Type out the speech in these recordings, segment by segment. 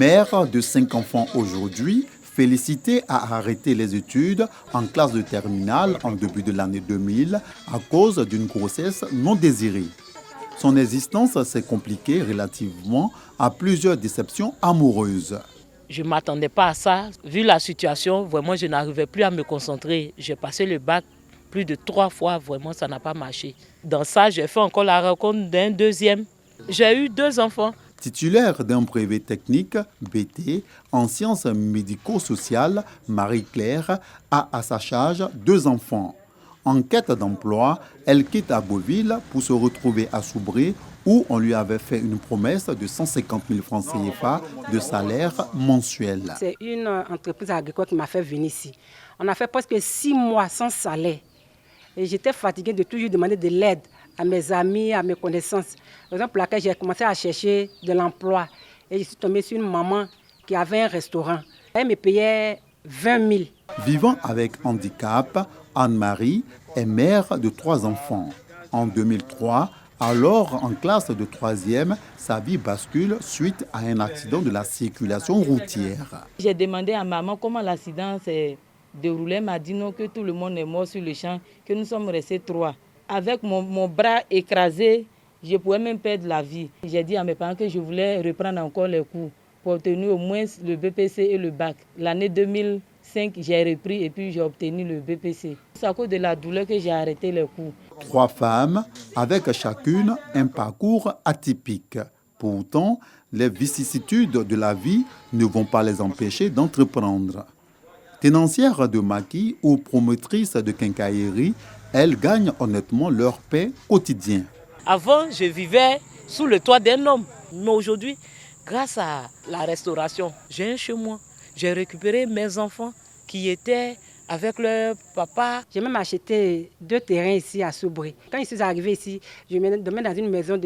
Mère de 5 enfants aujourd'hui, Félicité a arrêté les études en classe de terminale en début de l'année 2000 à cause d'une grossesse non désirée. Son existence s'est compliquée relativement à plusieurs déceptions amoureuses. Je ne m'attendais pas à ça. Vu la situation, vraiment, je n'arrivais plus à me concentrer. J'ai passé le bac plus de 3 fois, vraiment, ça n'a pas marché. Dans ça, j'ai fait encore la rencontre d'un deuxième. J'ai eu 2 enfants. Titulaire d'un brevet technique, BT, en sciences médico-sociales, Marie-Claire a à sa charge 2 enfants. En quête d'emploi, elle quitte Agoville pour se retrouver à Soubré, où on lui avait fait une promesse de 150 000 francs CFA de salaire mensuel. C'est une entreprise agricole qui m'a fait venir ici. On a fait presque 6 mois sans salaire. Et j'étais fatiguée de toujours demander de l'aide à mes amis, à mes connaissances. Raison pour laquelle j'ai commencé à chercher de l'emploi. Et je suis tombée sur une maman qui avait un restaurant. Elle me payait 20 000. Vivant avec handicap, Anne-Marie est mère de 3 enfants. En 2003, alors en classe de 3e, sa vie bascule suite à un accident de la circulation routière. J'ai demandé à maman comment l'accident s'est déroulé. Elle m'a dit non, que tout le monde est mort sur le champ, que nous sommes restés 3. Avec mon bras écrasé, je pouvais même perdre la vie. J'ai dit à mes parents que je voulais reprendre encore les cours pour obtenir au moins le BPC et le bac. L'année 2005, j'ai repris et puis j'ai obtenu le BPC. C'est à cause de la douleur que j'ai arrêté les cours. 3 femmes, avec chacune un parcours atypique. Pourtant, les vicissitudes de la vie ne vont pas les empêcher d'entreprendre. Tenancières de maquis ou promotrices de quincaillerie, elles gagnent honnêtement leur pain quotidien. Avant, je vivais sous le toit d'un homme. Mais aujourd'hui, grâce à la restauration, j'ai un chez moi. J'ai récupéré mes enfants qui étaient avec leur papa. J'ai même acheté 2 terrains ici à Soubré. Quand je suis arrivée ici, je me dormais dans une maison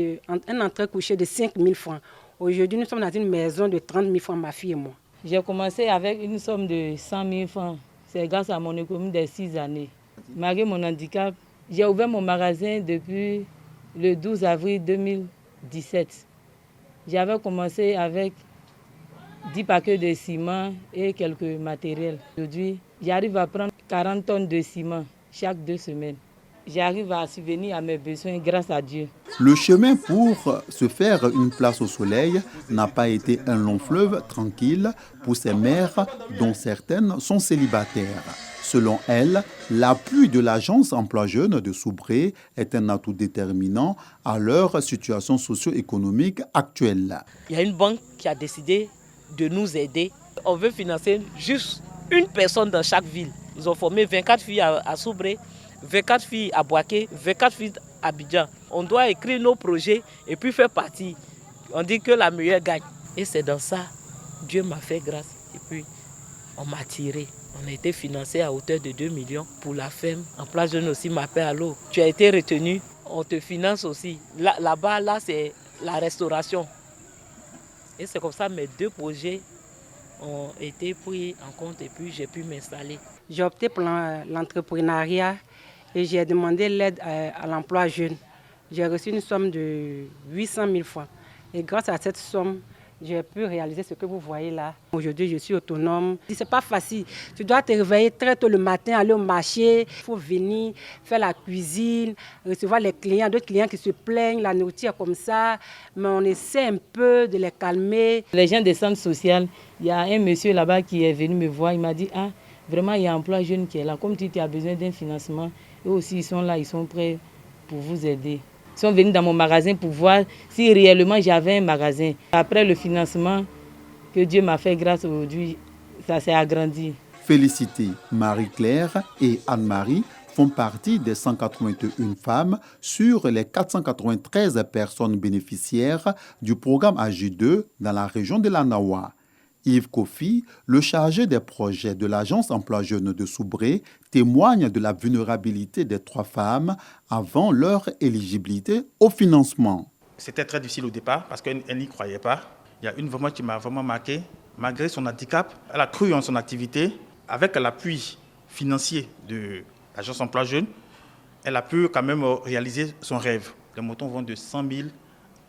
un entrée couché de 5 000 francs. Aujourd'hui, nous sommes dans une maison de 30 000 francs, ma fille et moi. J'ai commencé avec une somme de 100 000 francs. C'est grâce à mon économie des 6 années. Malgré mon handicap, j'ai ouvert mon magasin depuis le 12 avril 2017. J'avais commencé avec 10 paquets de ciment et quelques matériels. Aujourd'hui, j'arrive à prendre 40 tonnes de ciment chaque 2 semaines. J'arrive à subvenir à mes besoins grâce à Dieu. Le chemin pour se faire une place au soleil n'a pas été un long fleuve tranquille pour ces mères dont certaines sont célibataires. Selon elle, l'appui de l'agence Emploi Jeunes de Soubré est un atout déterminant à leur situation socio-économique actuelle. Il y a une banque qui a décidé de nous aider. On veut financer juste une personne dans chaque ville. Ils ont formé 24 filles à Soubré, 24 filles à Boaké, 24 filles à Abidjan. On doit écrire nos projets et puis faire partie. On dit que la meilleure gagne. Et c'est dans ça, Dieu m'a fait grâce. Et puis, on m'a tiré. On a été financé à hauteur de 2 millions pour la ferme. Emploi Jeunes aussi m'appelle à l'eau. Tu as été retenu, on te finance aussi. Là-bas, c'est la restauration. Et c'est comme ça que mes 2 projets ont été pris en compte et puis j'ai pu m'installer. J'ai opté pour l'entrepreneuriat et j'ai demandé l'aide à l'emploi jeune. J'ai reçu une somme de 800 000 francs. Et grâce à cette somme, j'ai pu réaliser ce que vous voyez là. Aujourd'hui, je suis autonome. Ce n'est pas facile. Tu dois te réveiller très tôt le matin, aller au marché. Il faut venir faire la cuisine, recevoir les clients, d'autres clients qui se plaignent, la nourriture comme ça. Mais on essaie un peu de les calmer. Les gens des centres sociaux, il y a un monsieur là-bas qui est venu me voir. Il m'a dit, ah, vraiment, il y a un emploi jeune qui est là. Comme tu as besoin d'un financement, eux aussi, ils sont là, ils sont prêts pour vous aider. Ils sont venus dans mon magasin pour voir si réellement j'avais un magasin. Après le financement que Dieu m'a fait grâce aujourd'hui, ça s'est agrandi. Félicité, Marie-Claire et Anne-Marie font partie des 181 femmes sur les 493 personnes bénéficiaires du programme AJ2 dans la région de l'Anawa. Yves Kofi, le chargé des projets de l'agence Emploi Jeunes de Soubré, témoigne de la vulnérabilité des 3 femmes avant leur éligibilité au financement. C'était très difficile au départ parce qu'elle n'y croyait pas. Il y a une vraiment qui m'a vraiment marqué. Malgré son handicap, elle a cru en son activité. Avec l'appui financier de l'agence Emploi Jeunes, elle a pu quand même réaliser son rêve. Les moutons vont de 100 000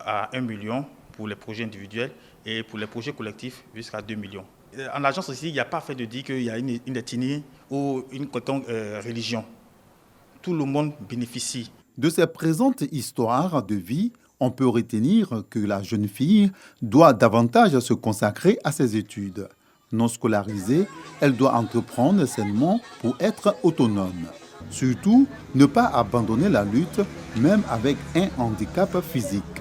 à 1 million pour les projets individuels et pour les projets collectifs jusqu'à 2 millions. En agence aussi, il n'y a pas fait de dire qu'il y a une ethnie ou une quelconque religion. Tout le monde bénéficie. De ces présentes histoires de vie, on peut retenir que la jeune fille doit davantage se consacrer à ses études. Non scolarisée, elle doit entreprendre sainement pour être autonome. Surtout, ne pas abandonner la lutte, même avec un handicap physique.